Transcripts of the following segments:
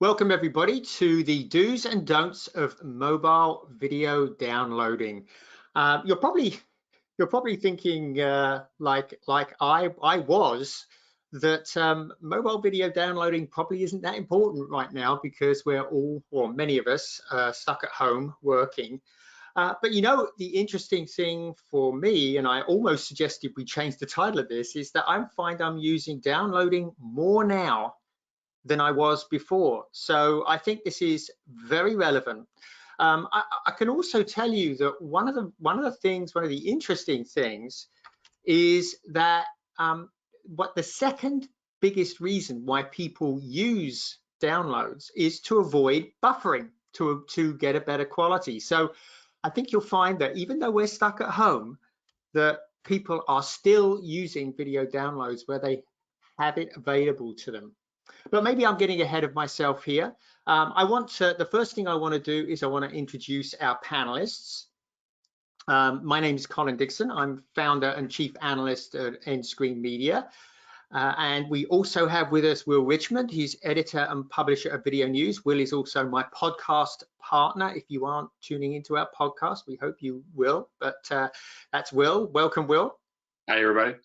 Welcome everybody to the do's and don'ts of mobile video downloading. You're probably thinking like I was that mobile video downloading probably isn't that important right now because we're all, or many of us, stuck at home working. But you know, the interesting thing for me, and I almost suggested we change the title of this, is that I find I'm using downloading more now than I was before. So I think this is very relevant. I can also tell you that one of the interesting things is that what the second biggest reason why people use downloads is to avoid buffering, to get a better quality. So I think you'll find that even though we're stuck at home, that people are still using video downloads where they have it available to them. But maybe I'm getting ahead of myself here. The first thing I want to do is I want to introduce our panelists. My name is Colin Dixon. I'm founder and chief analyst at Endscreen Media. And we also have with us Will Richmond. He's editor and publisher of Video News. Will is also my podcast partner. If you aren't tuning into our podcast, we hope you will. But that's Will. Welcome, Will. Hi, everybody.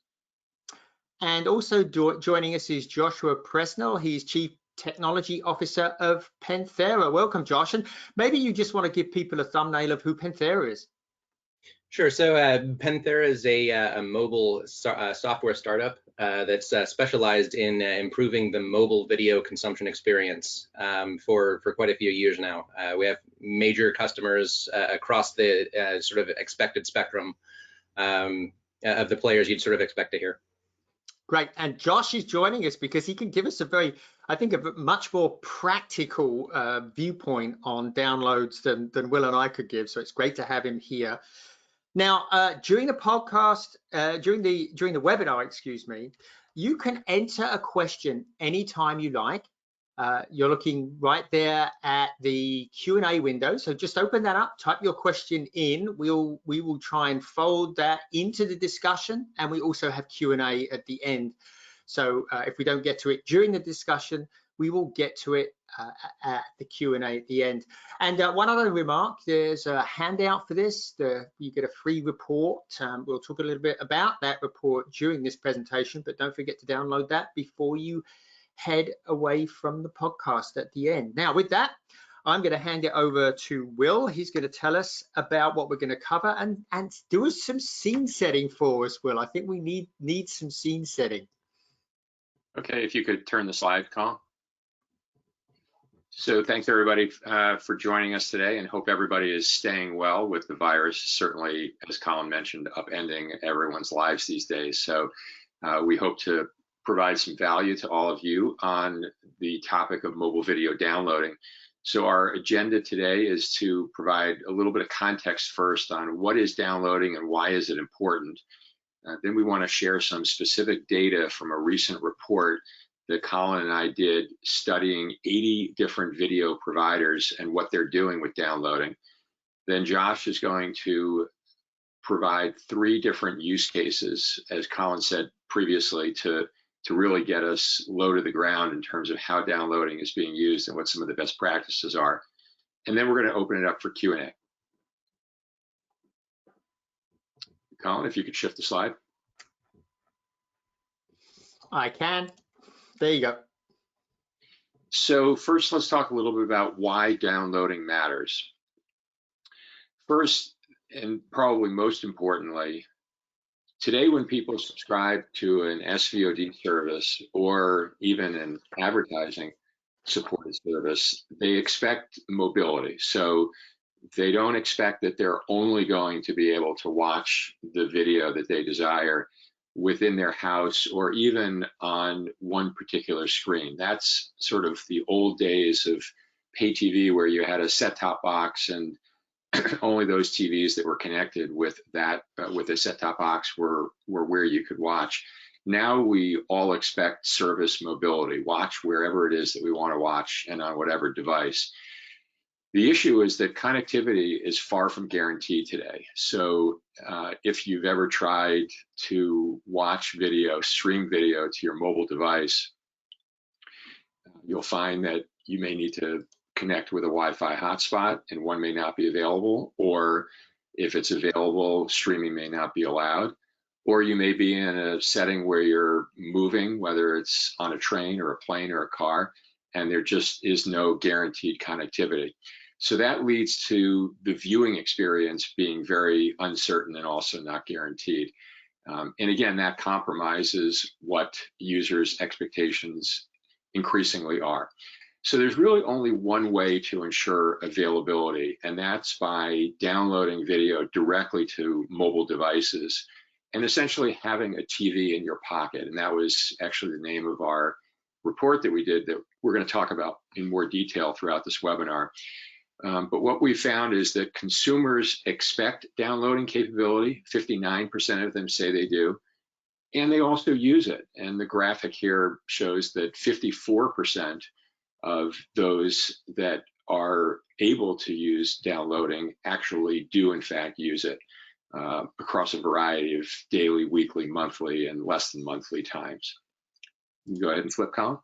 And also joining us is Joshua Presnell. He's Chief Technology Officer of Panthera. Welcome, Josh. And maybe you just want to give people a thumbnail of who Panthera is. Sure. So Panthera is a mobile software startup that's specialized in improving the mobile video consumption experience for quite a few years now. We have major customers across the sort of expected spectrum of the players you'd sort of expect to hear. Great. And Josh is joining us because he can give us a much more practical viewpoint on downloads than Will and I could give. So it's great to have him here. Now, during the podcast, during the webinar, excuse me, you can enter a question anytime you like. You're looking right there at the Q&A window. So just open that up, type your question in. We will try and fold that into the discussion, and we also have Q&A at the end. So if we don't get to it during the discussion, we will get to it at the Q&A at the end. And one other remark, there's a handout for this. You get a free report. We'll talk a little bit about that report during this presentation, but don't forget to download that before you head away from the podcast at the end. Now, with that, I'm going to hand it over to Will. He's going to tell us about what we're going to cover and do some scene setting for us, Will. I think we need some scene setting. Okay, if you could turn the slide, Colin. So thanks everybody for joining us today, and hope everybody is staying well with the virus. Certainly, as Colin mentioned, upending everyone's lives these days. So we hope to provide some value to all of you on the topic of mobile video downloading. So our agenda today is to provide a little bit of context first on what is downloading and why is it important. Then we want to share some specific data from a recent report that Colin and I did studying 80 different video providers and what they're doing with downloading. Then Josh is going to provide 3 different use cases, as Colin said previously, to really get us low to the ground in terms of how downloading is being used and what some of the best practices are. And then we're going to open it up for Q&A. Colin, if you could shift the slide. I can. There you go. So first, let's talk a little bit about why downloading matters. First, and probably most importantly, today when people subscribe to an SVOD service or even an advertising supported service, they expect mobility. So they don't expect that they're only going to be able to watch the video that they desire within their house or even on one particular screen. That's sort of the old days of pay TV where you had a set-top box and only those TVs that were connected with that with a set-top box were where you could watch. Now we all expect service mobility, watch wherever it is that we want to watch and on whatever device. The issue is that connectivity is far from guaranteed today. So if you've ever tried to watch video, stream video to your mobile device, you'll find that you may need to connect with a Wi-Fi hotspot and one may not be available, or if it's available, streaming may not be allowed. Or you may be in a setting where you're moving, whether it's on a train or a plane or a car, and there just is no guaranteed connectivity. So that leads to the viewing experience being very uncertain and also not guaranteed. And again, that compromises what users' expectations increasingly are. So there's really only one way to ensure availability, and that's by downloading video directly to mobile devices and essentially having a TV in your pocket. And that was actually the name of our report that we did that we're going to talk about in more detail throughout this webinar. But what we found is that consumers expect downloading capability. 59% of them say they do, and they also use it. And the graphic here shows that 54% of those that are able to use downloading actually do in fact use it across a variety of daily, weekly, monthly, and less than monthly times. You go ahead and flip, Colin.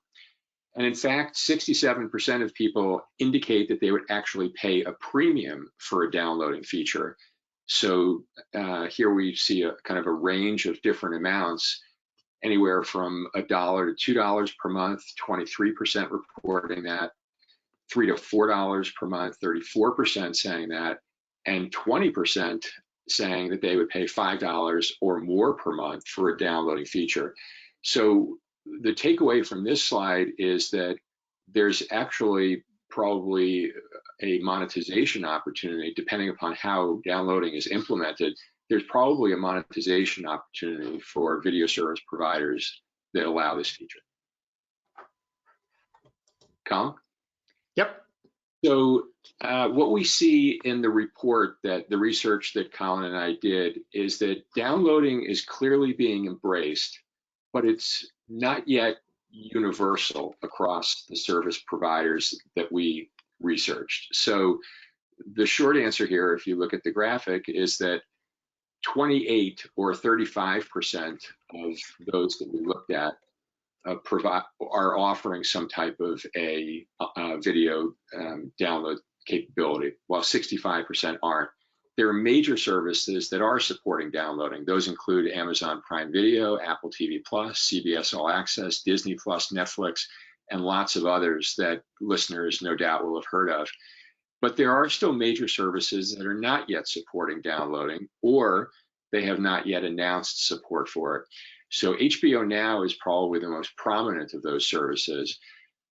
And in fact, 67% of people indicate that they would actually pay a premium for a downloading feature. So here we see a kind of a range of different amounts, anywhere from $1 to $2 per month, 23% reporting that, $3 to $4 per month, 34% saying that, and 20% saying that they would pay $5 or more per month for a downloading feature. So the takeaway from this slide is that there's actually probably a monetization opportunity, depending upon how downloading is implemented. There's probably a monetization opportunity for video service providers that allow this feature. Colin? Yep. So what we see in the report, that the research that Colin and I did, is that downloading is clearly being embraced, but it's not yet universal across the service providers that we researched. So the short answer here, if you look at the graphic, is that 28 or 35% of those that we looked at are offering some type of a video download capability, while 65% aren't. There are major services that are supporting downloading. Those include Amazon Prime Video, Apple TV+, CBS All Access, Disney+, Netflix, and lots of others that listeners no doubt will have heard of. But there are still major services that are not yet supporting downloading, or they have not yet announced support for it. So HBO Now is probably the most prominent of those services.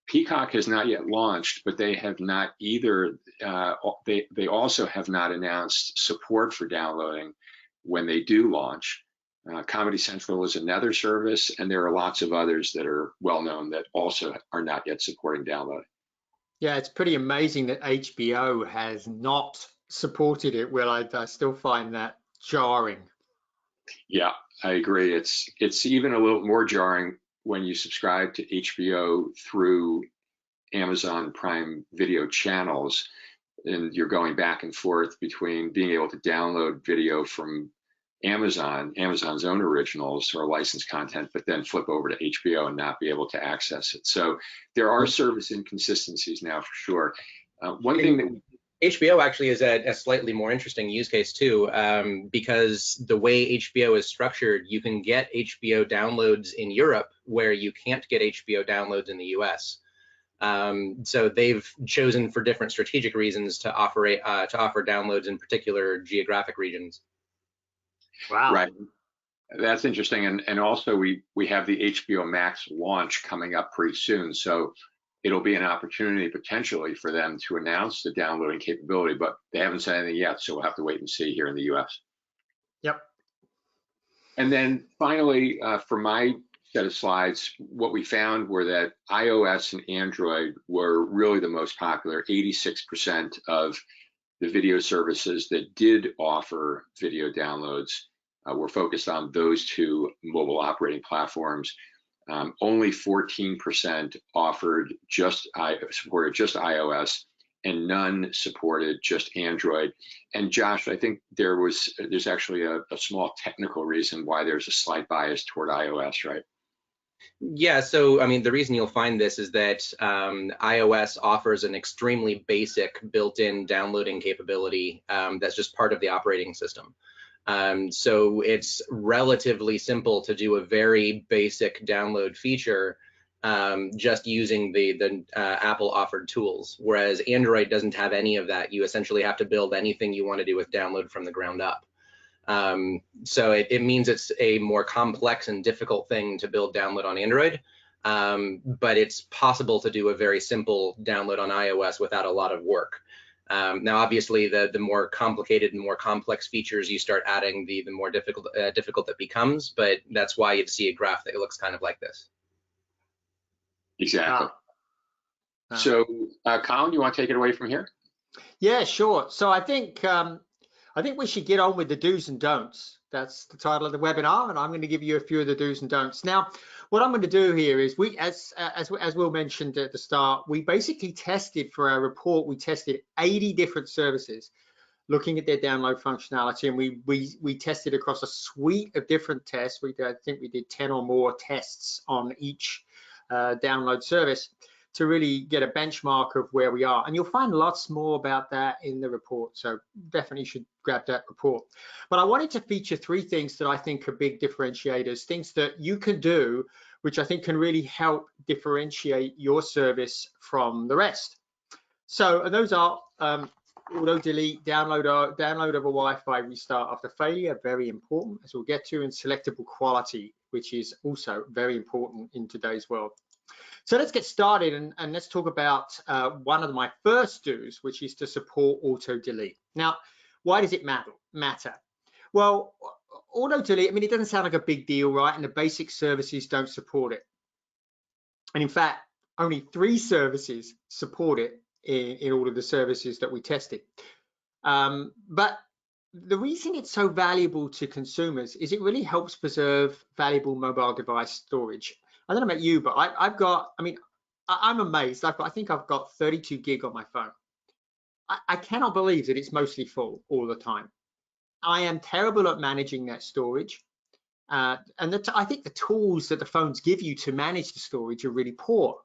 Peacock has not yet launched, but they have not either. They also have not announced support for downloading when they do launch. Comedy Central is another service, and there are lots of others that are well known that also are not yet supporting downloading. Yeah, it's pretty amazing that HBO has not supported it. Well, I still find that jarring. Yeah, I agree. It's even a little more jarring when you subscribe to HBO through Amazon Prime Video channels, and you're going back and forth between being able to download video from Amazon's own originals or licensed content, but then flip over to HBO and not be able to access it. So there are service inconsistencies now for sure. One thing that HBO actually is a slightly more interesting use case too, because the way HBO is structured, you can get HBO downloads in Europe where you can't get HBO downloads in the US. So they've chosen for different strategic reasons to offer downloads in particular geographic regions. Wow. Right. That's interesting. And also we have the HBO Max launch coming up pretty soon. So it'll be an opportunity potentially for them to announce the downloading capability, but they haven't said anything yet. So we'll have to wait and see here in the US. Yep. And then finally, for my set of slides, what we found were that iOS and Android were really the most popular. 86% of the video services that did offer video downloads were focused on those two mobile operating platforms. Only 14% supported just iOS, and none supported just Android. And Josh, I think there's actually a small technical reason why there's a slight bias toward iOS, right? Yeah, so I mean, the reason you'll find this is that iOS offers an extremely basic built-in downloading capability that's just part of the operating system. So it's relatively simple to do a very basic download feature just using the Apple offered tools, whereas Android doesn't have any of that. You essentially have to build anything you want to do with download from the ground up. So it means it's a more complex and difficult thing to build download on Android, but it's possible to do a very simple download on iOS without a lot of work. Now, obviously, the more complicated and more complex features you start adding, the more difficult it becomes, but that's why you'd see a graph that looks kind of like this. Exactly. So, Colin, you want to take it away from here? Yeah, sure. So I think we should get on with the do's and don'ts. That's the title of the webinar, and I'm going to give you a few of the do's and don'ts. Now, what I'm going to do here is as Will mentioned at the start, we basically tested for our report. We tested 80 different services, looking at their download functionality, and we tested across a suite of different tests. I think we did 10 or more tests on each download service to really get a benchmark of where we are. And you'll find lots more about that in the report. So definitely should grab that report. But I wanted to feature 3 things that I think are big differentiators, things that you can do, which I think can really help differentiate your service from the rest. So those are AutoDelete, download over Wi-Fi, restart after failure, very important, as we'll get to, and selectable quality, which is also very important in today's world. So let's get started and let's talk about one of my first do's, which is to support AutoDelete. Now, why does it matter? Well, AutoDelete, I mean, it doesn't sound like a big deal, right? And the basic services don't support it. And in fact, only 3 services support it in all of the services that we tested. But the reason it's so valuable to consumers is it really helps preserve valuable mobile device storage. I don't know about you, but I'm amazed. I think I've got 32 gig on my phone. I cannot believe that it's mostly full all the time. I am terrible at managing that storage. And I think the tools that the phones give you to manage the storage are really poor.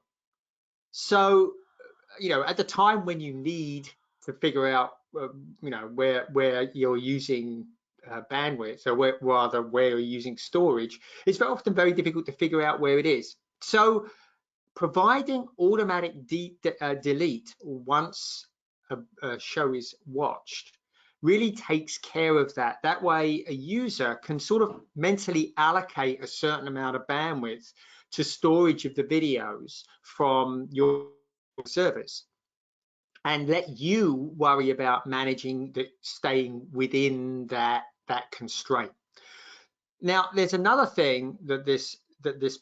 So, at the time when you need to figure out, where you're using bandwidth, or where you're using storage, it's very often very difficult to figure out where it is. So providing automatic delete once a show is watched really takes care of that. That way a user can sort of mentally allocate a certain amount of bandwidth to storage of the videos from your service, and let you worry about managing staying within that constraint. Now, there's another thing that this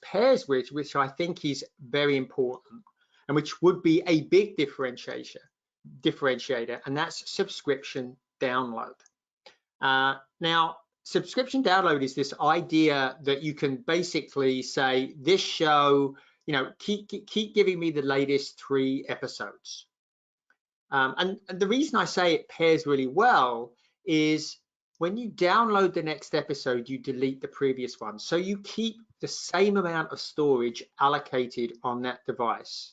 pairs with, which I think is very important, and which would be a big differentiator, and that's subscription download. Now, subscription download is this idea that you can basically say, this show, keep giving me the latest 3 episodes. And the reason I say it pairs really well is when you download the next episode, you delete the previous one. So you keep the same amount of storage allocated on that device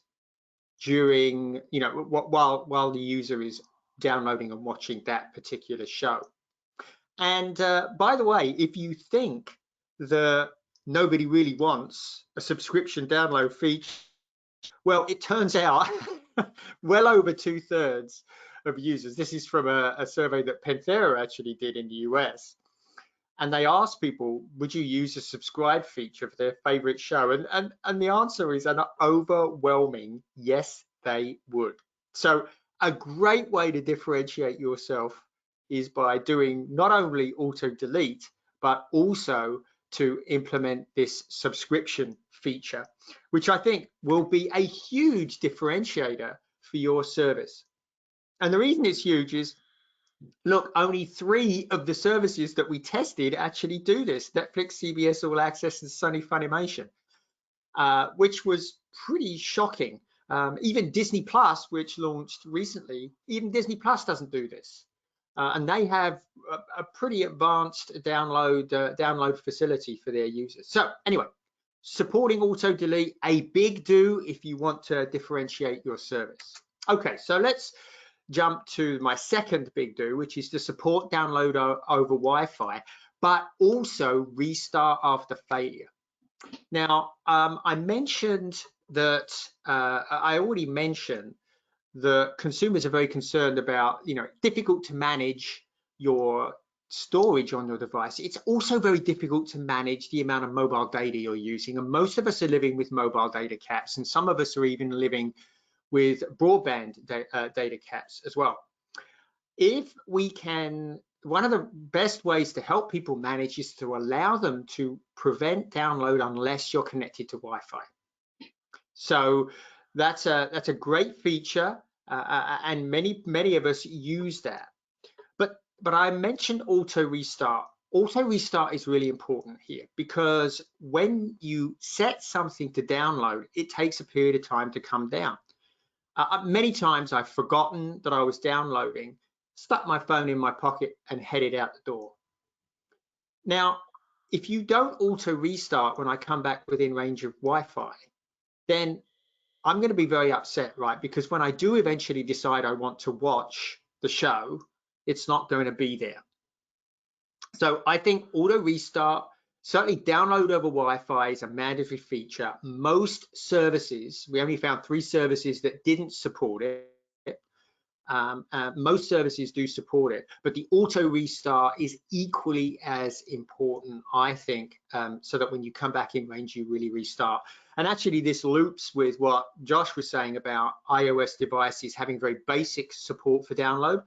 during, while the user is downloading and watching that particular show. And by the way, if you think that nobody really wants a subscription download feature, well, it turns out well over 2/3 of users. This is from a survey that Panthera actually did in the US. And they asked people, would you use a subscribe feature for their favorite show? And the answer is an overwhelming yes, they would. So a great way to differentiate yourself is by doing not only auto delete, but also to implement this subscription feature, which I think will be a huge differentiator for your service. And the reason it's huge is, look, only 3 of the services that we tested actually do this: Netflix, CBS All Access, and Sony Funimation, which was pretty shocking. Even Disney Plus, which launched recently, even Disney Plus doesn't do this. And they have a pretty advanced download facility for their users. So anyway, supporting AutoDelete, a big do if you want to differentiate your service. Okay, so let's jump to my second big do, which is to support download over Wi-Fi, but also restart after failure. Now, I mentioned that I already mentioned that consumers are very concerned about, difficult to manage your storage on your device. It's also very difficult to manage the amount of mobile data you're using. And most of us are living with mobile data caps, and some of us are even living with broadband data caps as well. If we can, one of the best ways to help people manage is to allow them to prevent download unless you're connected to Wi-Fi. So that's a great feature, and many of us use that. But I mentioned auto restart. Auto restart is really important here, because when you set something to download, it takes a period of time to come down. Many times I've forgotten that I was downloading, stuck my phone in my pocket and headed out the door. Now, if you don't auto restart when I come back within range of Wi-Fi, then I'm going to be very upset, right? Because when I do eventually decide I want to watch the show, it's not going to be there. So I think auto restart, certainly download over Wi-Fi, is a mandatory feature. Most services, we only found 3 services that didn't support it. Most services do support it, but the auto restart is equally as important, I think, so that when you come back in range, you really restart. And actually this loops with what Josh was saying about iOS devices having very basic support for download.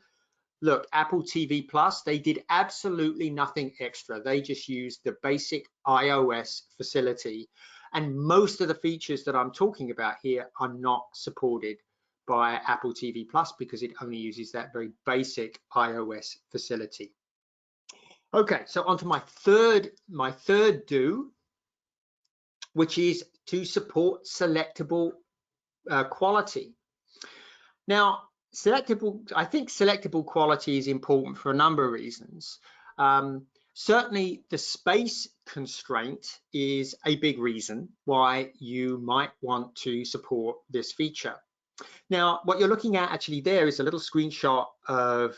Look, Apple TV Plus, they did absolutely nothing extra. They just used the basic iOS facility. And most of the features that I'm talking about here are not supported by Apple TV Plus because it only uses that very basic iOS facility. Okay, so on to my third do, which is to support selectable quality. Now, I think selectable quality is important for a number of reasons. Certainly the space constraint is a big reason why you might want to support this feature. Now, what you're looking at actually there is a little screenshot of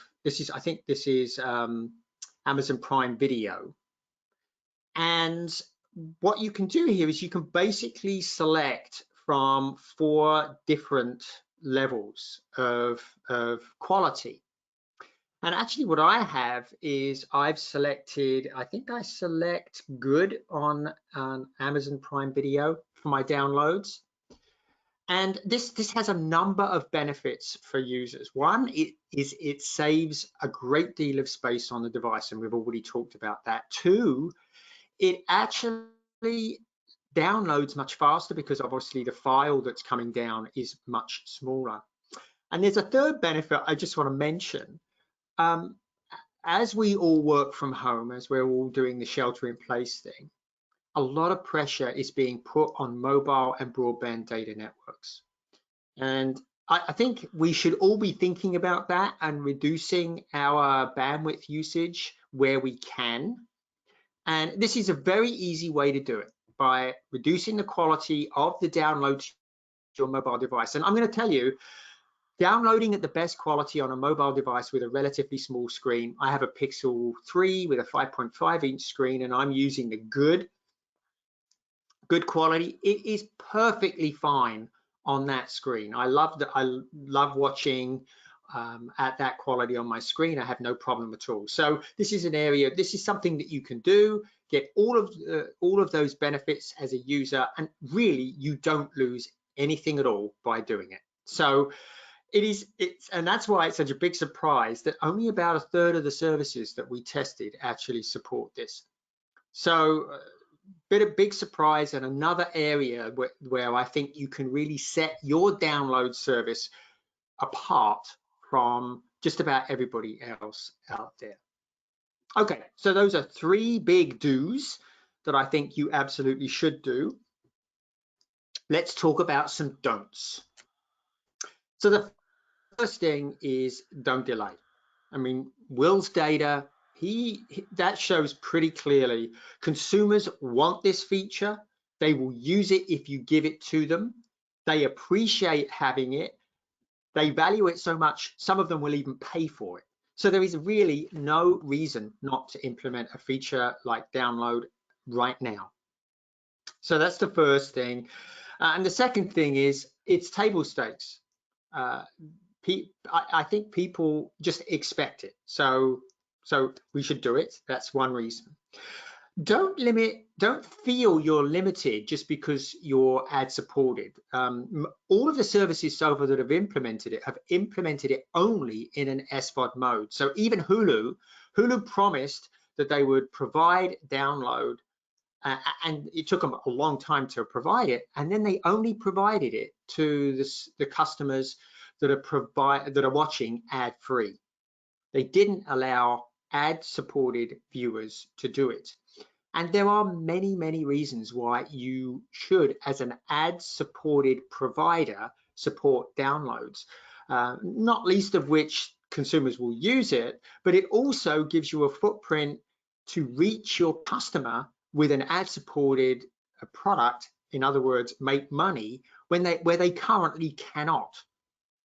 I think this is Amazon Prime Video. And what you can do here is you can basically select from 4 different levels of quality. And actually what I have is I've selected, I think I select good on Amazon Prime Video for my downloads. And this has a number of benefits for users. One, it saves a great deal of space on the device, and we've already talked about that. 2, it actually downloads much faster because obviously the file that's coming down is much smaller. And there's a third benefit I just want to mention. As we all work from home, as we're all doing the shelter in place thing, a lot of pressure is being put on mobile and broadband data networks. And I think we should all be thinking about that and reducing our bandwidth usage where we can. And this is a very easy way to do it, by reducing the quality of the download to your mobile device. And I'm going to tell you, downloading at the best quality on a mobile device with a relatively small screen, I have a Pixel 3 with a 5.5-inch screen, and I'm using the good quality. It is perfectly fine on that screen. I love watching at that quality on my screen. I have no problem at all. So this is something that you can do, get all of those benefits as a user, and really you don't lose anything at all by doing it. So and that's why it's such a big surprise that only about 1/3 of the services that we tested actually support this. So big surprise, and another area where I think you can really set your download service apart from just about everybody else out there. Okay, so those are 3 big do's that I think you absolutely should do. Let's talk about some don'ts. So the first thing is don't delay. I mean, Will's data, that shows pretty clearly consumers want this feature. They will use it if you give it to them. They appreciate having it. They value it so much, some of them will even pay for it. So there is really no reason not to implement a feature like download right now. So that's the first thing. And the second thing is it's table stakes. I think people just expect it. So we should do it. That's one reason. Don't feel you're limited just because you're ad supported. All of the services so far that have implemented it only in an SVOD mode. So even Hulu promised that they would provide download, and it took them a long time to provide it. And then they only provided it to the customers that are watching ad free. They didn't allow ad supported viewers to do it. And there are many, many reasons why you should, as an ad-supported provider, support downloads, not least of which consumers will use it, but it also gives you a footprint to reach your customer with an ad-supported product. In other words, make money where they currently cannot.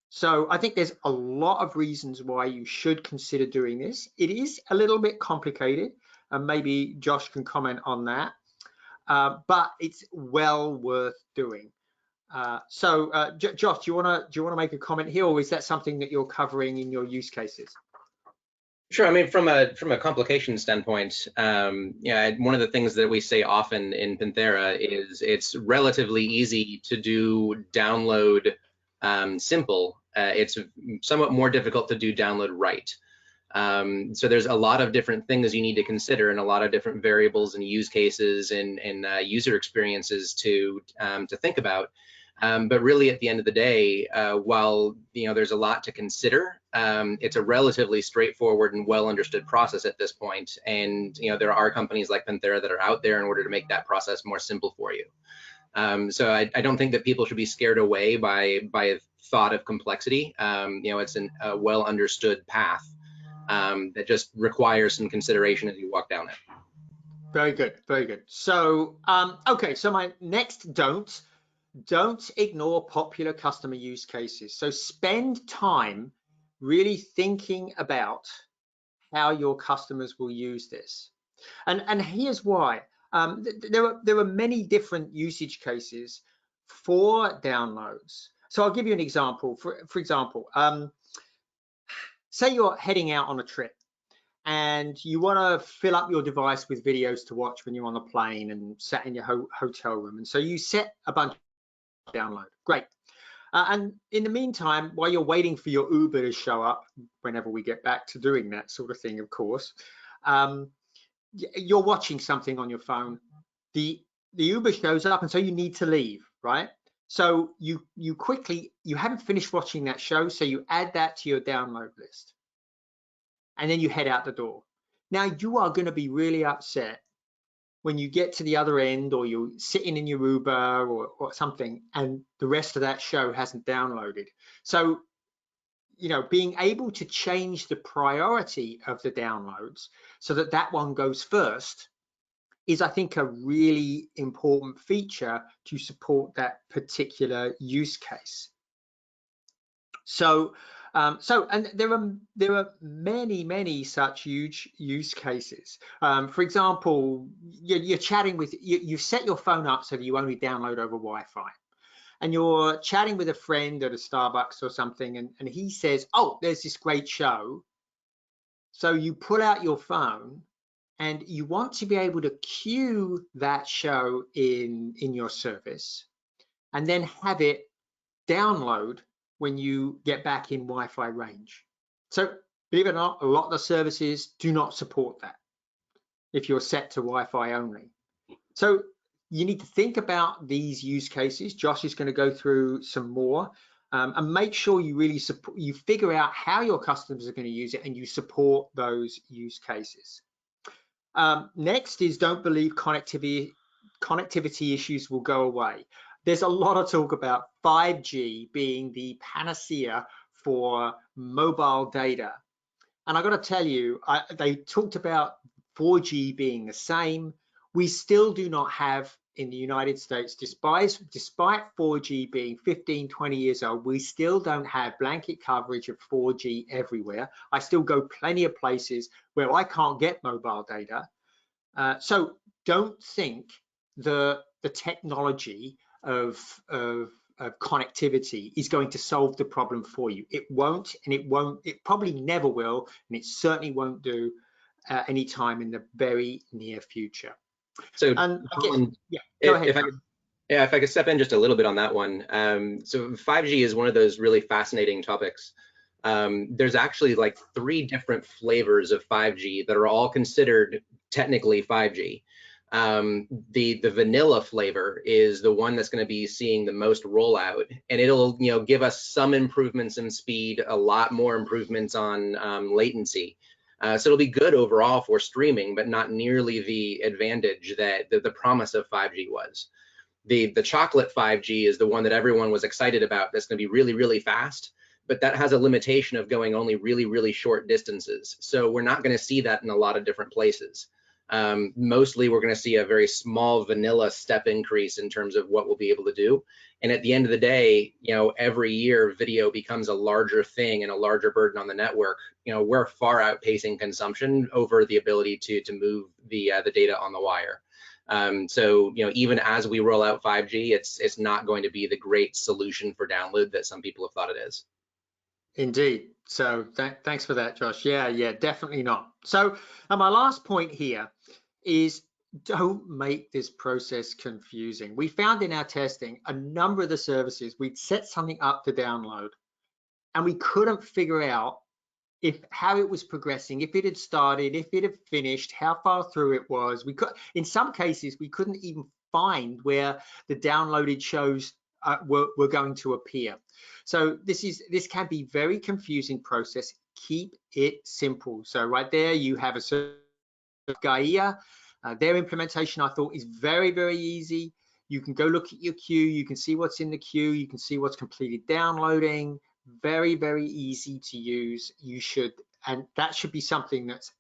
So I think there's a lot of reasons why you should consider doing this. It is a little bit complicated, and maybe Josh can comment on that, but it's well worth doing. Josh, do you want to make a comment here, or is that something that you're covering in your use cases? Sure. I mean, from a complication standpoint, yeah, one of the things that we say often in Panthera is it's relatively easy to do download simple. It's somewhat more difficult to do download right. So there's a lot of different things you need to consider and a lot of different variables and use cases and user experiences to think about. But really, at the end of the day, while there's a lot to consider, it's a relatively straightforward and well understood process at this point. And there are companies like Panthera that are out there in order to make that process more simple for you. So I don't think that people should be scared away by a thought of complexity. It's a well understood path that just requires some consideration as you walk down it. Very good, very good. So okay, so my next don't ignore popular customer use cases. So spend time really thinking about how your customers will use this. And here's why. There are many different usage cases for downloads. So I'll give you an example. For example, say you're heading out on a trip and you want to fill up your device with videos to watch when you're on the plane and sat in your hotel room. And so you set a bunch of download. Great. And in the meantime, while you're waiting for your Uber to show up, whenever we get back to doing that sort of thing, of course, you're watching something on your phone. The Uber shows up, and so you need to leave, right? So you haven't finished watching that show, so you add that to your download list, and then you head out the door. Now you are going to be really upset when you get to the other end, or you're sitting in your Uber or something, and the rest of that show hasn't downloaded. So being able to change the priority of the downloads so that one goes first is, I think, a really important feature to support that particular use case. So and there are many such huge use cases. For example, you're chatting with, you've set your phone up so that you only download over Wi-Fi. And you're chatting with a friend at a Starbucks or something, and he says, oh, there's this great show. So you pull out your phone and you want to be able to queue that show in your service and then have it download when you get back in Wi-Fi range. So believe it or not, a lot of the services do not support that if you're set to Wi-Fi only. So you need to think about these use cases. Josh is going to go through some more, and make sure you really you figure out how your customers are going to use it and you support those use cases. Next is don't believe connectivity issues will go away. There's a lot of talk about 5G being the panacea for mobile data. And I got to tell you, they talked about 4G being the same. We still do not have in the United States, despite 4G being 15, 20 years old, we still don't have blanket coverage of 4G everywhere. I still go plenty of places where I can't get mobile data. So don't think the technology of connectivity is going to solve the problem for you. It won't, and it probably never will, and it certainly won't do any time in the very near future. So, And Colin, yeah, go ahead. If I could step in just a little bit on that one. So 5G is one of those really fascinating topics. There's actually like 3 different flavors of 5G that are all considered technically 5G. The vanilla flavor is the one that's going to be seeing the most rollout, and it'll give us some improvements in speed, a lot more improvements on latency. So it'll be good overall for streaming, but not nearly the advantage that the promise of 5G was. The chocolate 5G is the one that everyone was excited about. That's going to be really, really fast, but that has a limitation of going only really, really short distances. So we're not going to see that in a lot of different places. Mostly we're going to see a very small vanilla step increase in terms of what we'll be able to do. And at the end of the day, every year video becomes a larger thing and a larger burden on the network. We're far outpacing consumption over the ability to move the data on the wire. So even as we roll out 5G, it's not going to be the great solution for download that some people have thought it is. Indeed. So thanks for that, Josh. Yeah, definitely not. So my last point here is, don't make this process confusing. We found in our testing a number of the services, we'd set something up to download and we couldn't figure out how it was progressing, if it had started, if it had finished, how far through it was. In some cases, we couldn't even find where the downloaded shows were going to appear. So this can be very confusing process. Keep it simple. So right there, you have a Gaia. Their implementation, I thought, is very, very easy. You can go look at your queue. You can see what's in the queue. You can see what's completed downloading. Very, very easy to use. And that should be something that's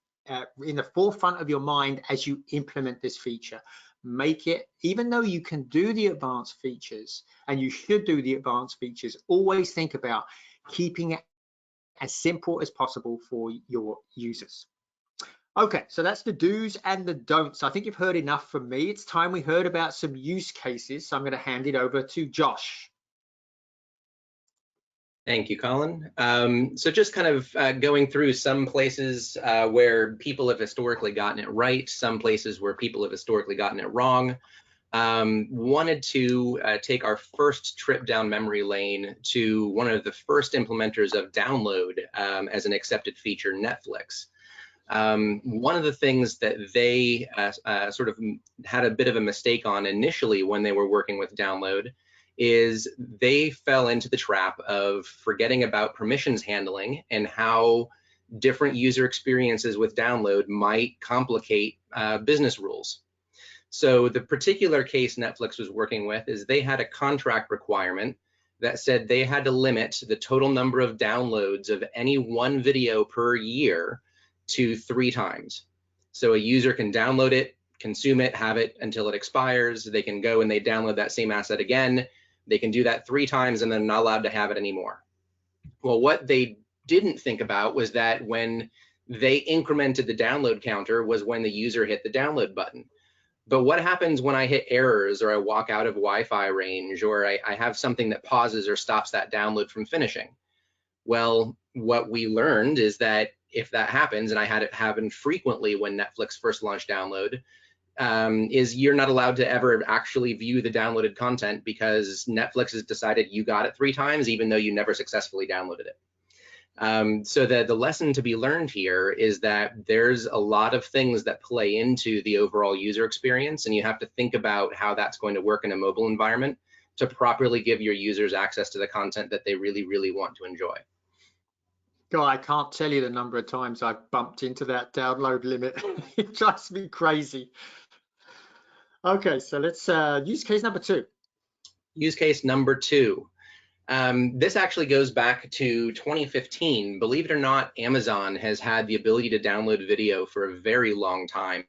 in the forefront of your mind as you implement this feature. Make it, even though you can do the advanced features, and you should do the advanced features, always think about keeping it as simple as possible for your users. Okay, so that's the do's and the don'ts. I think you've heard enough from me. It's time we heard about some use cases. So I'm going to hand it over to Josh. Thank you, Colin. So just kind of going through some places where people have historically gotten it right, some places where people have historically gotten it wrong. Wanted to take our first trip down memory lane to one of the first implementers of download as an accepted feature, Netflix. One of the things that they sort of had a bit of a mistake on initially when they were working with download is they fell into the trap of forgetting about permissions handling and how different user experiences with download might complicate business rules. So the particular case Netflix was working with is they had a contract requirement that said they had to limit the total number of downloads of any one video per year to 3 times. So a user can download it, consume it, have it until it expires. They can go and they download that same asset again. They can do that 3 times and then not allowed to have it anymore. Well, what they didn't think about was that when they incremented the download counter was when the user hit the download button. But what happens when I hit errors or I walk out of Wi-Fi range or I have something that pauses or stops that download from finishing? Well, what we learned is that if that happens, and I had it happen frequently when Netflix first launched download, is you're not allowed to ever actually view the downloaded content because Netflix has decided you got it 3 times, even though you never successfully downloaded it. So the lesson to be learned here is that there's a lot of things that play into the overall user experience, and you have to think about how that's going to work in a mobile environment to properly give your users access to the content that they really, really want to enjoy. God, I can't tell you the number of times I've bumped into that download limit. It drives me crazy. Okay, so let's use case number 2. Use case number 2. This actually goes back to 2015. Believe it or not, Amazon has had the ability to download video for a very long time.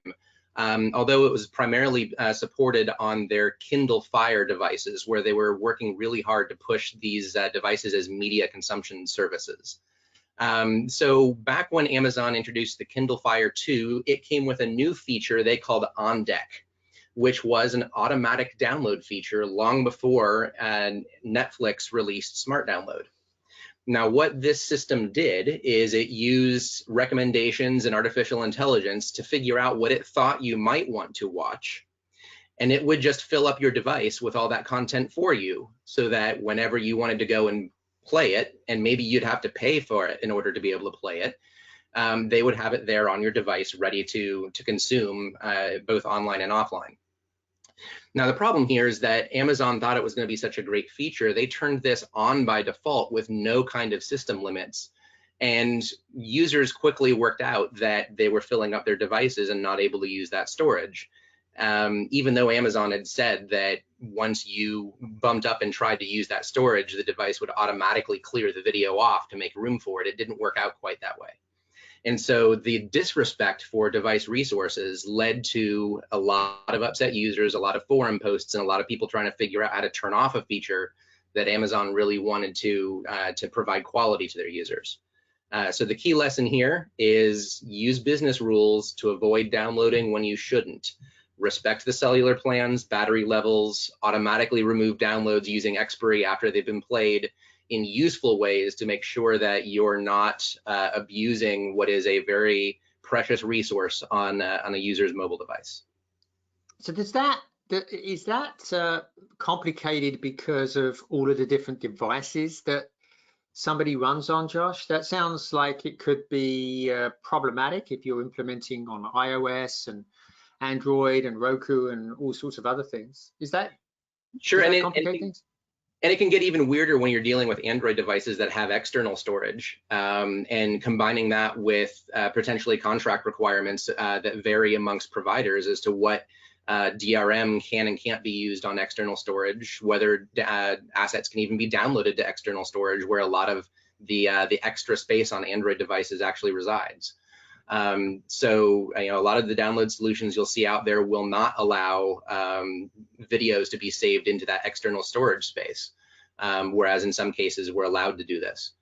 although it was primarily supported on their Kindle Fire devices, where they were working really hard to push these devices as media consumption services. So back when Amazon introduced the Kindle Fire 2, it came with a new feature they called On Deck, which was an automatic download feature long before Netflix released Smart Download. Now, what this system did is it used recommendations and artificial intelligence to figure out what it thought you might want to watch, and it would just fill up your device with all that content for you, so that whenever you wanted to go and play it, and maybe you'd have to pay for it in order to be able to play it, they would have it there on your device ready to consume both online and offline. Now, the problem here is that Amazon thought it was going to be such a great feature. They turned this on by default with no kind of system limits. And users quickly worked out that they were filling up their devices and not able to use that storage. Even though Amazon had said that once you bumped up and tried to use that storage, the device would automatically clear the video off to make room for it, it didn't work out quite that way. And so the disrespect for device resources led to a lot of upset users, a lot of forum posts, and a lot of people trying to figure out how to turn off a feature that Amazon really wanted to provide quality to their users. So the key lesson here is use business rules to avoid downloading when you shouldn't. Respect the cellular plans, battery levels, automatically remove downloads using expiry after they've been played in useful ways to make sure that you're not abusing what is a very precious resource on a user's mobile device. So is that complicated because of all of the different devices that somebody runs on, Josh? That sounds like it could be problematic if you're implementing on iOS and Android and Roku and all sorts of other things. Is that sure? And it can get even weirder when you're dealing with Android devices that have external storage, and combining that with potentially contract requirements that vary amongst providers as to what DRM can and can't be used on external storage, whether assets can even be downloaded to external storage, where a lot of the extra space on Android devices actually resides. So a lot of the download solutions you'll see out there will not allow videos to be saved into that external storage space, whereas in some cases we're allowed to do this.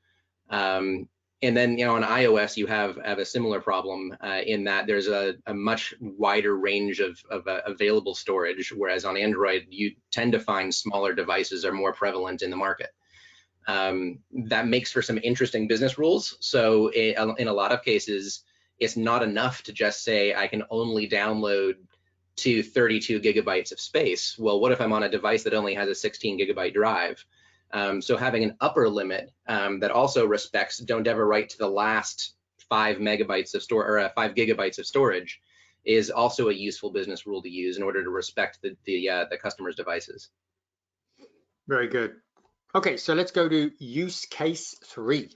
And then on iOS you have a similar problem in that there's a much wider range of available storage, whereas on Android you tend to find smaller devices are more prevalent in the market. That makes for some interesting business rules. So in a lot of cases, it's not enough to just say I can only download to 32 gigabytes of space. Well, what if I'm on a device that only has a 16 gigabyte drive? So having an upper limit that also respects don't ever write to the last 5 megabytes of store or 5 gigabytes of storage is also a useful business rule to use in order to respect the customer's devices. Very good. Okay, so let's go to use case 3.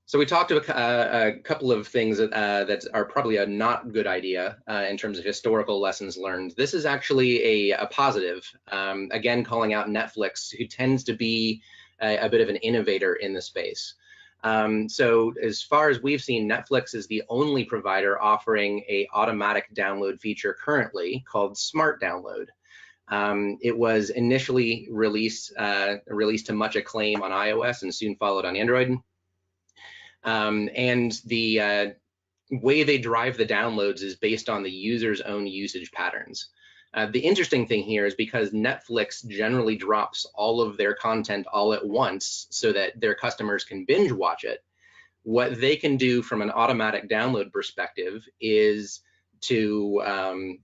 So we talked to a couple of things that are probably a not good idea in terms of historical lessons learned. This is actually a positive, again, calling out Netflix, who tends to be a bit of an innovator in the space. So as far as we've seen, Netflix is the only provider offering an automatic download feature currently called Smart Download. It was initially released to much acclaim on iOS and soon followed on Android. And the way they drive the downloads is based on the user's own usage patterns. The interesting thing here is because Netflix generally drops all of their content all at once so that their customers can binge watch it, what they can do from an automatic download perspective is to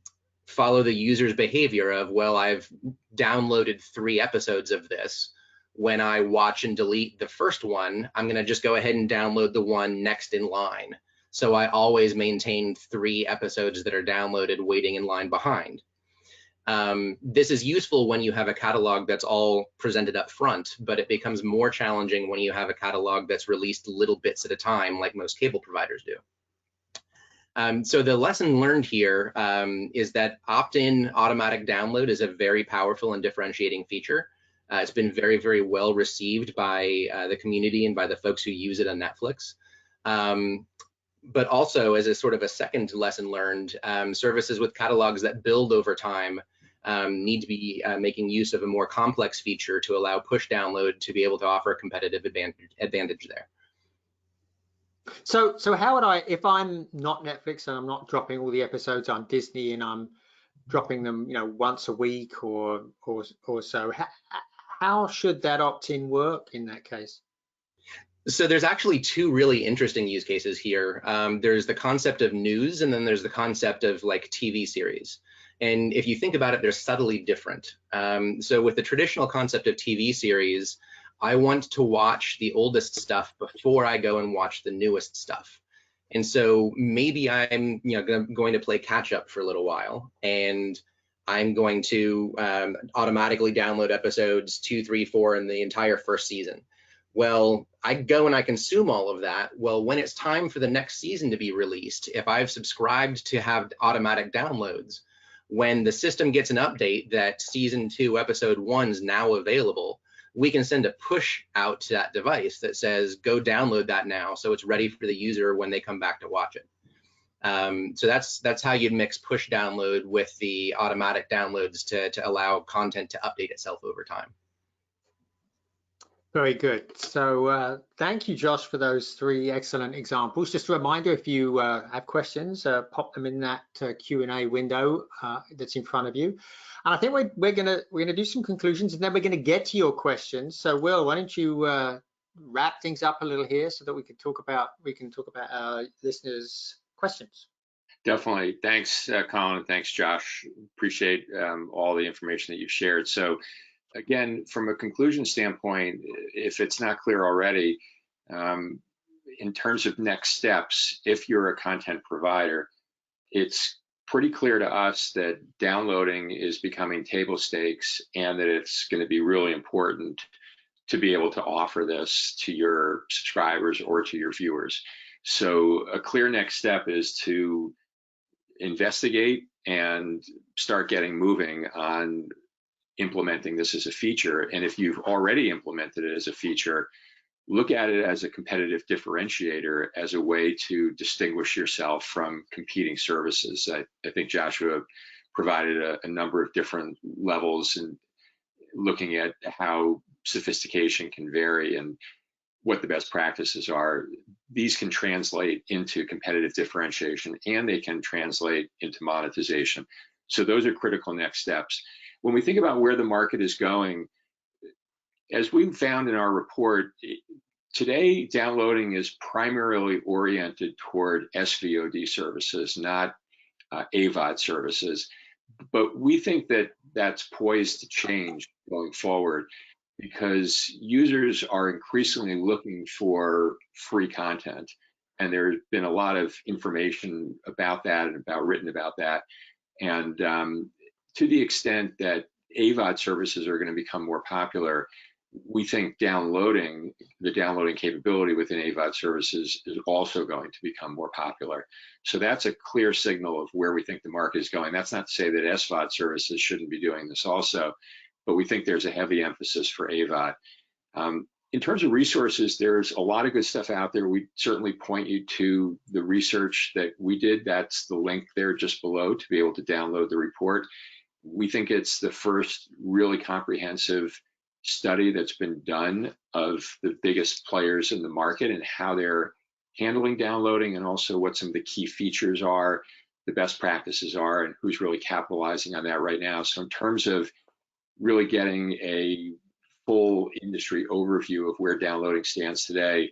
follow the user's behavior of, well, I've downloaded 3 episodes of this. When I watch and delete the first one, I'm going to just go ahead and download the one next in line. So I always maintain 3 episodes that are downloaded waiting in line behind. This is useful when you have a catalog that's all presented up front, but it becomes more challenging when you have a catalog that's released little bits at a time, like most cable providers do. So the lesson learned here is that opt-in automatic download is a very powerful and differentiating feature. It's been very, very well received by the community and by the folks who use it on Netflix. But also, as a sort of a second lesson learned, services with catalogs that build over time need to be making use of a more complex feature to allow push download to be able to offer a competitive advantage there. So how would I, if I'm not Netflix and I'm not dropping all the episodes on Disney and I'm dropping them, once a week or so, how should that opt-in work in that case? So there's actually two really interesting use cases here. There's the concept of news, and then there's the concept of like TV series. And if you think about it, they're subtly different. So with the traditional concept of TV series, I want to watch the oldest stuff before I go and watch the newest stuff. And so maybe I'm going to play catch up for a little while, and I'm going to automatically download episodes 2, 3, 4 in the entire first season. Well, I go and I consume all of that. Well, when it's time for the next season to be released, if I've subscribed to have automatic downloads, when the system gets an update that season 2, episode 1 is now available, we can send a push out to that device that says, go download that now, so it's ready for the user when they come back to watch it. So that's how you'd mix push download with the automatic downloads to allow content to update itself over time. Very good. So thank you, Josh, for those 3 excellent examples. Just a reminder, if you have questions, pop them in that Q&A window that's in front of you. And I think we're gonna do some conclusions, and then we're gonna get to your questions. So Will, why don't you wrap things up a little here so that we can talk about our listeners' questions. Definitely. Thanks, Colin, and thanks, Josh. Appreciate all the information that you've shared. So again, from a conclusion standpoint, if it's not clear already, in terms of next steps, if you're a content provider, it's pretty clear to us that downloading is becoming table stakes and that it's going to be really important to be able to offer this to your subscribers or to your viewers. So a clear next step is to investigate and start getting moving on implementing this as a feature. And if you've already implemented it as a feature, look at it as a competitive differentiator, as a way to distinguish yourself from competing services. I think Joshua provided a number of different levels and looking at how sophistication can vary and what the best practices are. These can translate into competitive differentiation, and they can translate into monetization. So those are critical next steps. When we think about where the market is going, as we found in our report, today downloading is primarily oriented toward SVOD services, not AVOD services. But we think that that's poised to change going forward, because users are increasingly looking for free content. And there's been a lot of information about that and written about that. And to the extent that AVOD services are going to become more popular, we think the downloading capability within AVOD services is also going to become more popular. So that's a clear signal of where we think the market is going. That's not to say that SVOD services shouldn't be doing this also, but we think there's a heavy emphasis for AVOD. In terms of resources, there's a lot of good stuff out there. We certainly point you to the research that we did. That's the link there just below to be able to download the report. We think it's the first really comprehensive study that's been done of the biggest players in the market and how they're handling downloading, and also what some of the key features are, the best practices are, and who's really capitalizing on that right now. So in terms of really getting a full industry overview of where downloading stands today,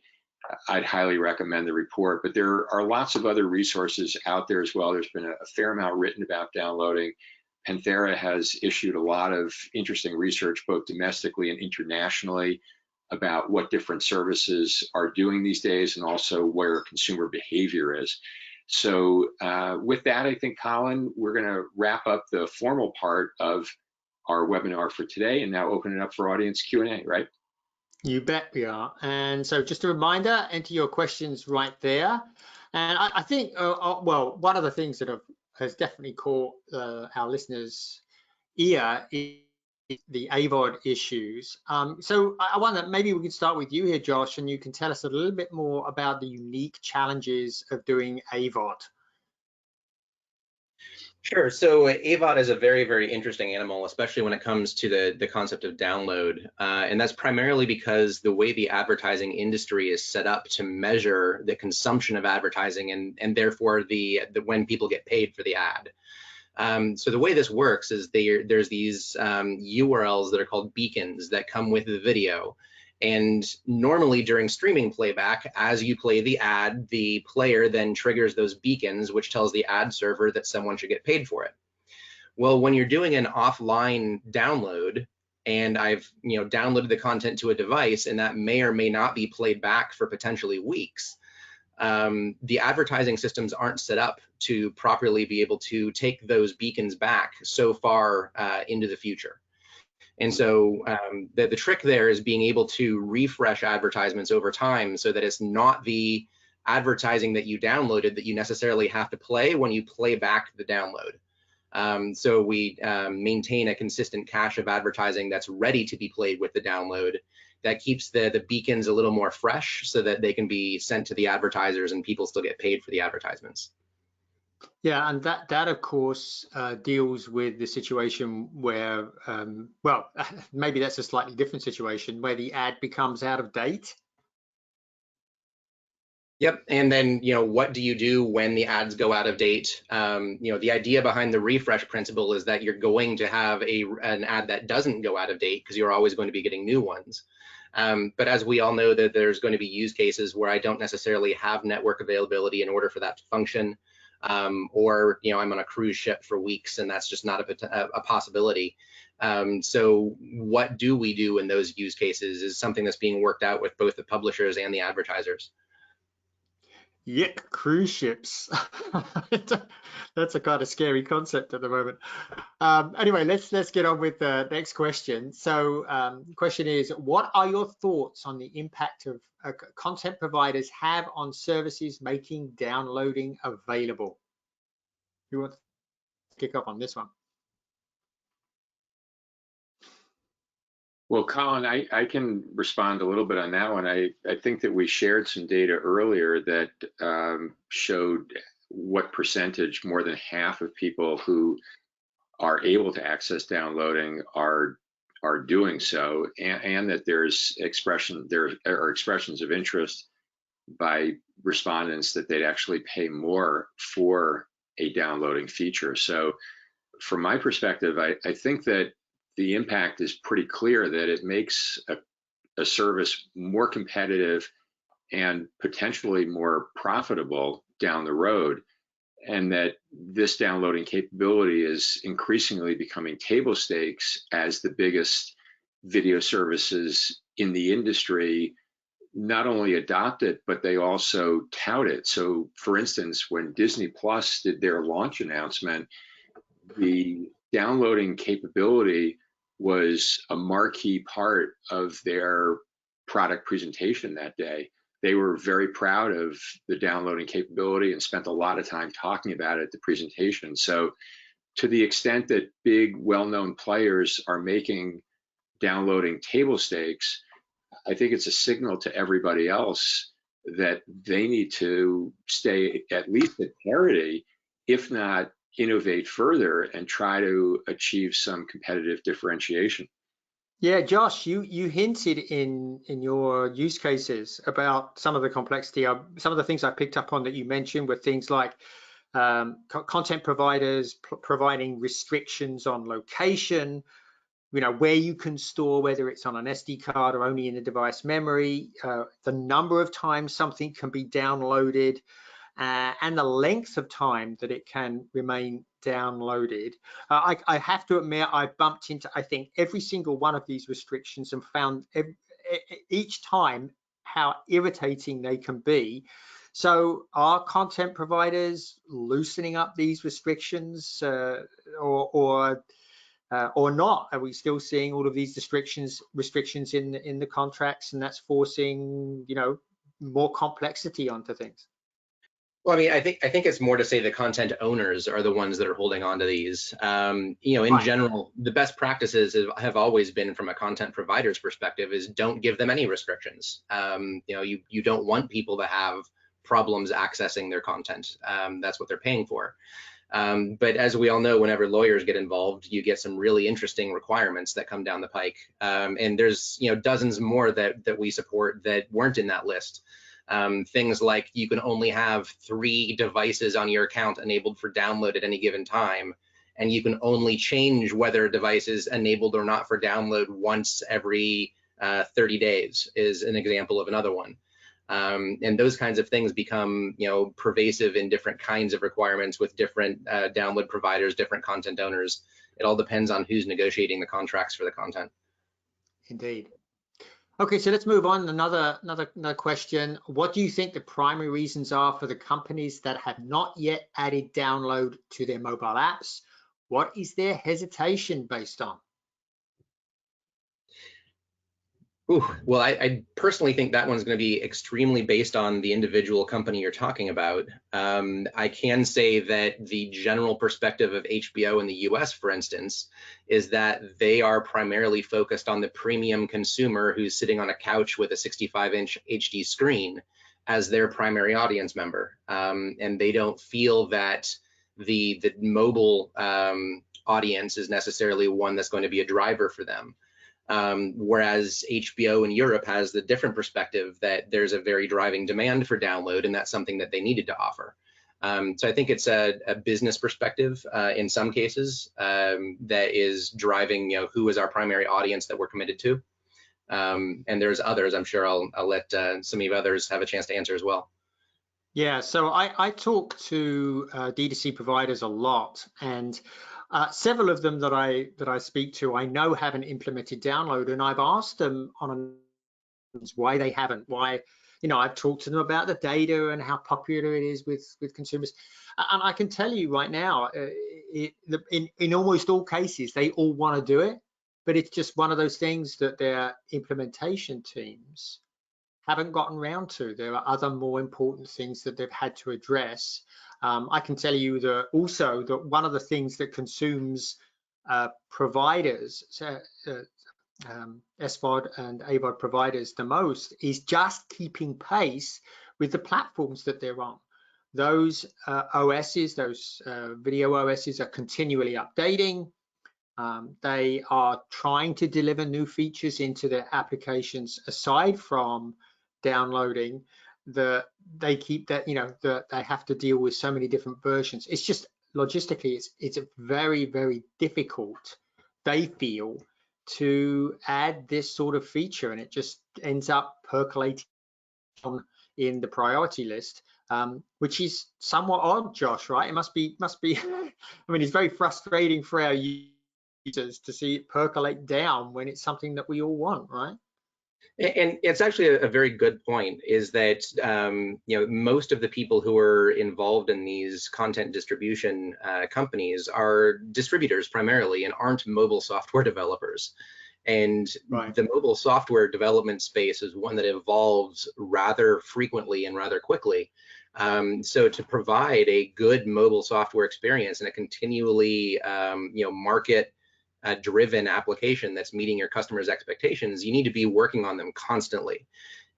I'd highly recommend the report. But there are lots of other resources out there as well. There's been a fair amount written about downloading. Panthera has issued a lot of interesting research, both domestically and internationally, about what different services are doing these days, and also where consumer behavior is. So with that, I think, Colin, we're going to wrap up the formal part of our webinar for today, and now open it up for audience Q&A, right? You bet we are. And so just a reminder, enter your questions right there. And I think, well, one of the things that has definitely caught our listeners' ear the AVOD issues. So I wonder, maybe we could start with you here, Josh, and you can tell us a little bit more about the unique challenges of doing AVOD. Sure. So AVOD is a very, very interesting animal, especially when it comes to the concept of download. And that's primarily because the way the advertising industry is set up to measure the consumption of advertising and therefore the when people get paid for the ad. So the way this works is there's these URLs that are called beacons that come with the video. And normally during streaming playback, as you play the ad, the player then triggers those beacons, which tells the ad server that someone should get paid for it. Well, when you're doing an offline download, and I've downloaded the content to a device, and that may or may not be played back for potentially weeks, the advertising systems aren't set up to properly be able to take those beacons back so far into the future. And so the trick there is being able to refresh advertisements over time so that it's not the advertising that you downloaded that you necessarily have to play when you play back the download. So we maintain a consistent cache of advertising that's ready to be played with the download that keeps the beacons a little more fresh so that they can be sent to the advertisers and people still get paid for the advertisements. Yeah, and that of course deals with the situation where, well, maybe that's a slightly different situation where the ad becomes out of date. Yep, and then what do you do when the ads go out of date? The idea behind the refresh principle is that you're going to have an ad that doesn't go out of date because you're always going to be getting new ones. But as we all know, that there's going to be use cases where I don't necessarily have network availability in order for that to function. Or I'm on a cruise ship for weeks and that's just not a possibility. So what do we do in those use cases is something that's being worked out with both the publishers and the advertisers. Yuck, cruise ships. That's a kind of scary concept at the moment. Anyway, let's get on with the next question. So the question is, what are your thoughts on the impact of content providers have on services making downloading available? Who wants to kick off on this one? Well, Colin, I can respond a little bit on that one. I think that we shared some data earlier that showed what percentage, more than half of people who are able to access downloading are doing so, and that there are expressions of interest by respondents that they'd actually pay more for a downloading feature. So from my perspective, I think that the impact is pretty clear, that it makes a service more competitive and potentially more profitable down the road, and that this downloading capability is increasingly becoming table stakes as the biggest video services in the industry not only adopt it, but they also tout it. So for instance, when Disney Plus did their launch announcement, the downloading capability was a marquee part of their product presentation that day. They were very proud of the downloading capability and spent a lot of time talking about it at the presentation. So to the extent that big, well-known players are making downloading table stakes, I think it's a signal to everybody else that they need to stay at least at parity, if not innovate further and try to achieve some competitive differentiation. Yeah, Josh, you hinted in your use cases about some of the complexity. Some of the things I picked up on that you mentioned were things like content providers providing restrictions on location, where you can store, whether it's on an SD card or only in the device memory, the number of times something can be downloaded, and the length of time that it can remain downloaded. I have to admit, I bumped into, I think, every single one of these restrictions and found each time how irritating they can be. So are content providers loosening up these restrictions or not? Are we still seeing all of these restrictions in the contracts, and that's forcing more complexity onto things? Well, I mean, I think it's more to say the content owners are the ones that are holding on to these. You know, in Right. general, the best practices have always been, from a content provider's perspective, is don't give them any restrictions. You know, you don't want people to have problems accessing their content. That's what they're paying for. But as we all know, whenever lawyers get involved, you get some really interesting requirements that come down the pike. And there's, you know, dozens more that we support that weren't in that list. Things like you can only have 3 devices on your account enabled for download at any given time, and you can only change whether a device is enabled or not for download once every 30 days is an example of another one. And those kinds of things become, you know, pervasive in different kinds of requirements with different download providers, different content owners. It all depends on who's negotiating the contracts for the content. Indeed. Okay, so let's move on. Another question. What do you think the primary reasons are for the companies that have not yet added download to their mobile apps? What is their hesitation based on? Ooh, well, I personally think that one's going to be extremely based on the individual company you're talking about. I can say that the general perspective of HBO in the US, for instance, is that they are primarily focused on the premium consumer who's sitting on a couch with a 65-inch HD screen as their primary audience member. And they don't feel that the mobile audience is necessarily one that's going to be a driver for them. Whereas HBO in Europe has the different perspective that there's a very driving demand for download, and that's something that they needed to offer. So I think it's a business perspective in some cases that is driving, you know, who is our primary audience that we're committed to. And there's others. I'm sure I'll let some of you others have a chance to answer as well. Yeah, so I talk to D2C providers a lot, and several of them that I speak to, I know haven't implemented download, and I've asked them on why they haven't. Why, you know, I've talked to them about the data and how popular it is with consumers, and I can tell you right now, in almost all cases, they all want to do it, but it's just one of those things that their implementation teams haven't gotten around to. There are other more important things that they've had to address. I can tell you that also that one of the things that consumes providers, SVOD and AVOD providers the most is just keeping pace with the platforms that they're on. Those OSs, those video OSs are continually updating. They are trying to deliver new features into their applications aside from downloading. They keep that, you know, they have to deal with so many different versions. It's just logistically, it's very, very difficult, they feel, to add this sort of feature, and it just ends up percolating on in the priority list, which is somewhat odd, Josh, right? It must be I mean, it's very frustrating for our users to see it percolate down when it's something that we all want, right? And it's actually a very good point, is that you know, most of the people who are involved in these content distribution companies are distributors primarily and aren't mobile software developers. And Right. the mobile software development space is one that evolves rather frequently and rather quickly. So to provide a good mobile software experience and a continually you know, market driven application that's meeting your customers' expectations, you need to be working on them constantly.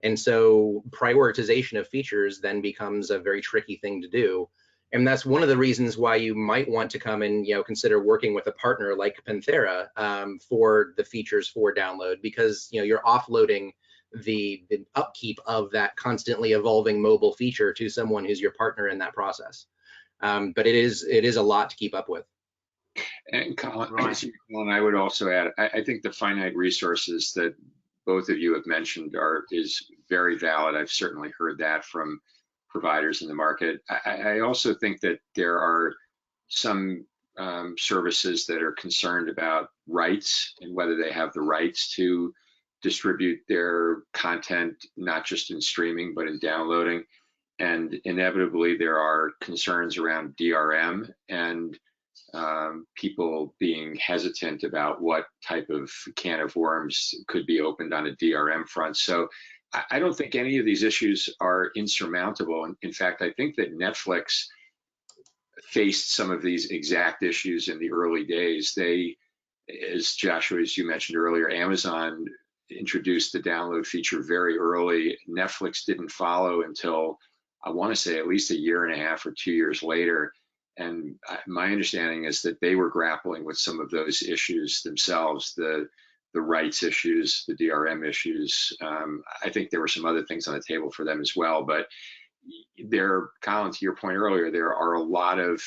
And so prioritization of features then becomes a very tricky thing to do. And that's one of the reasons why you might want to come and, you know, consider working with a partner like Panthera for the features for download, because, you know, you're offloading the upkeep of that constantly evolving mobile feature to someone who's your partner in that process. But it is a lot to keep up with. And Colin, Right. I would also add, I think the finite resources that both of you have mentioned is very valid. I've certainly heard that from providers in the market. I also think that there are some services that are concerned about rights and whether they have the rights to distribute their content, not just in streaming, but in downloading. And inevitably, there are concerns around DRM and people being hesitant about what type of can of worms could be opened on a DRM front. So I don't think any of these issues are insurmountable. In fact, I think that Netflix faced some of these exact issues in the early days. They, as Joshua, as you mentioned earlier, Amazon introduced the download feature very early. Netflix didn't follow until, I want to say, at least a year and a half or 2 years later. And my understanding is that they were grappling with some of those issues themselves, the rights issues, the DRM issues. I think there were some other things on the table for them as well. But Colin, to your point earlier, there are a lot of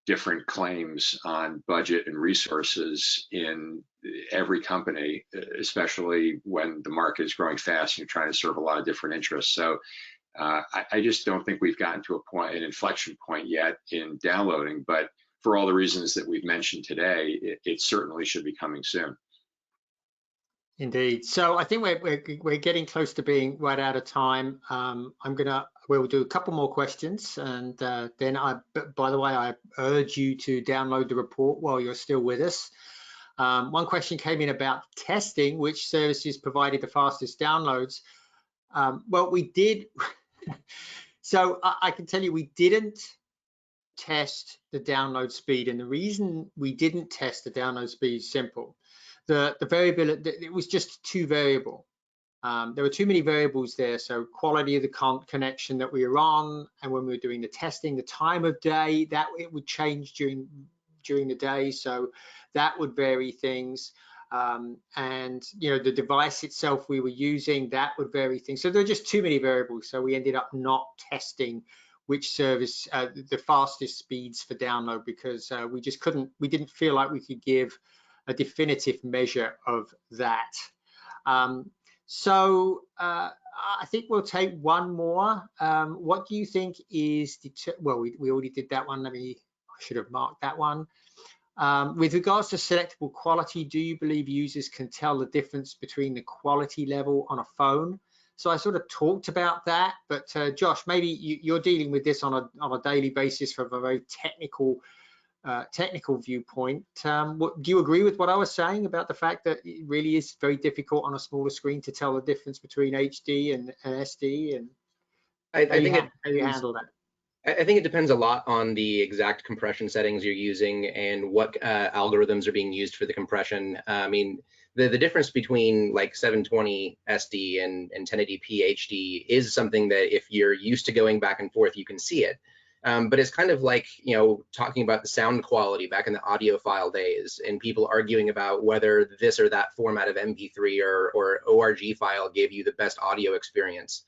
different claims on budget and resources in every company, especially when the market is growing fast and you're trying to serve a lot of different interests. So I just don't think we've gotten to an inflection point yet in downloading, but for all the reasons that we've mentioned today, it certainly should be coming soon. Indeed. So I think we're getting close to being right out of time. We'll do a couple more questions, and then by the way, I urge you to download the report while you're still with us. One question came in about testing, which services provided the fastest downloads. Well, we did. So I can tell you we didn't test the download speed, and the reason we didn't test the download speed is simple. The variability, it was just too variable. There were too many variables there. So quality of the connection that we were on, and when we were doing the testing, the time of day, that it would change during the day. So that would vary things. And the device itself we were using, that would vary things. So there were just too many variables. So we ended up not testing which service, the fastest speeds for download, because we didn't feel like we could give a definitive measure of that. So I think we'll take one more. What do you think is, well, we already did that one. I should have marked that one. With regards to selectable quality, do you believe users can tell the difference between the quality level on a phone? So I sort of talked about that, but Josh, maybe you're dealing with this on a daily basis from a very technical viewpoint. Do you agree with what I was saying about the fact that it really is very difficult on a smaller screen to tell the difference between HD and SD? And I think how you handle that? I think it depends a lot on the exact compression settings you're using and what algorithms are being used for the compression. The difference between like 720 SD and 1080p HD is something that if you're used to going back and forth, you can see it. But it's kind of like, talking about the sound quality back in the audiophile days and people arguing about whether this or that format of MP3 or ORG file gave you the best audio experience.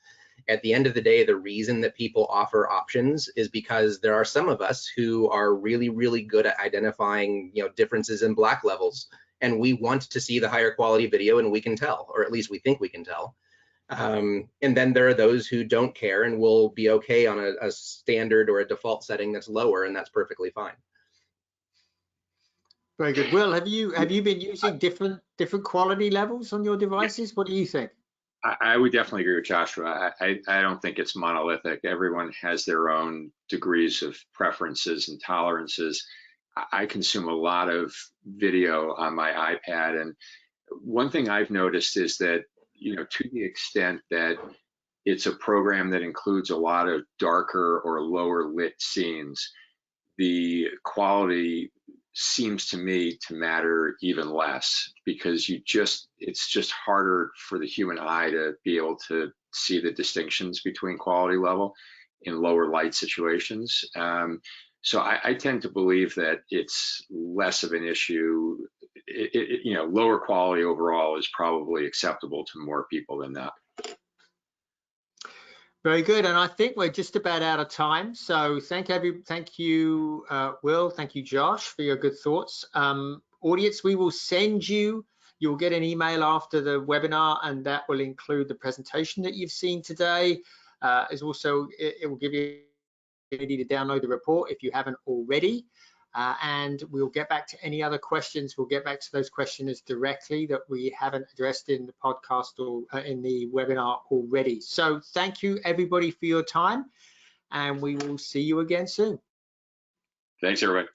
At the end of the day, the reason that people offer options is because there are some of us who are really, really good at identifying, differences in black levels, and we want to see the higher quality video, and we can tell, or at least we think we can tell. And then there are those who don't care and will be okay on a standard or a default setting that's lower, and that's perfectly fine. Very good. Will, have you been using different quality levels on your devices? What do you think? I would definitely agree with Joshua. I don't think it's monolithic. Everyone has their own degrees of preferences and tolerances. I consume a lot of video on my iPad, and one thing I've noticed is that, to the extent that it's a program that includes a lot of darker or lower lit scenes, the quality seems to me to matter even less, because it's just harder for the human eye to be able to see the distinctions between quality level in lower light situations. So I tend to believe that it's less of an issue. Lower quality overall is probably acceptable to more people than that. Very good, and I think we're just about out of time. So thank you, Will, thank you, Josh, for your good thoughts. Audience, we will send you'll get an email after the webinar, and that will include the presentation that you've seen today. It will give you the ability to download the report if you haven't already. And we'll get back to any other questions. We'll get back to those questioners directly that we haven't addressed in the podcast or in the webinar already. So thank you, everybody, for your time, and we will see you again soon. Thanks, everybody.